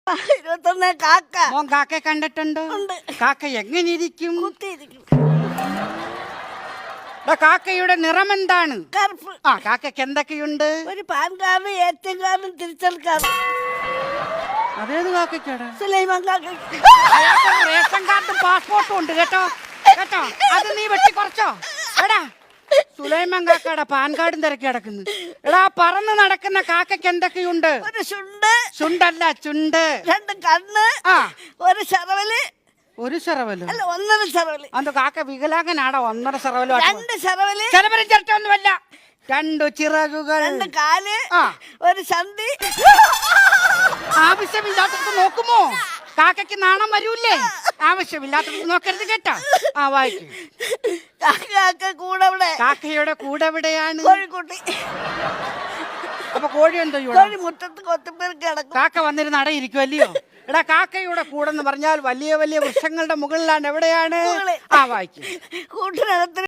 21 കാക്ക. മോൻ കാക്കയെ കണ്ടിട്ടുണ്ടോ? കാക്ക എങ്ങനെ ഇരിക്കും? കുത്തിയിരിക്കും. കാക്കയുടെ നിറം എന്താണ്? കറുപ്പ്. ആ കാക്കയ്ക്ക് എന്തൊക്കെയുണ്ട്? ഒരു പാൻ കാർഡ്, ATM കാർഡും തിരിച്ചൽ കാർഡും. അതേത് കാക്കയ്ക്കാടാ? സുലൈമാൻ കാക്ക. അയാൾക്ക് റേഷൻ കാർഡും പാസ്പോർട്ടും ഉണ്ട് കേട്ടോ. കേട്ടോ, അത് നീ വെട്ടി കുറച്ചോ. എടാ സുലൈമാൻ കാക്കയുടെ പാൻ കാർഡും തിരക്കി കിടക്കുന്നു. എടാ പറന്ന് നടക്കുന്ന കാക്കയ്ക്ക് എന്തൊക്കെയുണ്ട്? ഒരു ചുണ്ട്. ചുണ്ടല്ല, ചുണ്ട്. 2 കണ്ണ്. ഒരു ചെറവല്. ഒരു ചെറവല് അല്ല, 1.5 ചെറവല്. അത് കാക്ക വികലാംഗനാടോ? 1.5 ചെറവലോ? 2 ചെറവല്. ചെലവരും ചിരട്ടൊന്നുമല്ല. 2 ചിറകുകൾ. 2 കാല്. ഒരു ചന്തി. ആവശ്യമില്ലാത്തത് നോക്കുമോ? കാക്കയ്ക്ക് നാണം വരൂല്ലേ? ആവശ്യമില്ലാത്തത് നോക്കരുത് കേട്ടോ. വായിക്കും. കാക്ക കൂടെ. കാക്കയുടെ കൂടെ എവിടെയാണ്? കോഴിക്കുട്ടി. അപ്പൊ കോഴി എന്തോ? കോഴി മുറ്റത്ത് കൊത്തിപ്പേർക്ക് കിടക്കും. കാക്ക വന്നിരുന്ന് അടയിരിക്കുമല്ലയോ? എടാ കാക്കയുടെ കൂടെന്ന് പറഞ്ഞാൽ വലിയ വലിയ വൃക്ഷങ്ങളുടെ മുകളിലാണ്. എവിടെയാണ്? വായിക്കും. കൂട്ടിനകത്ത്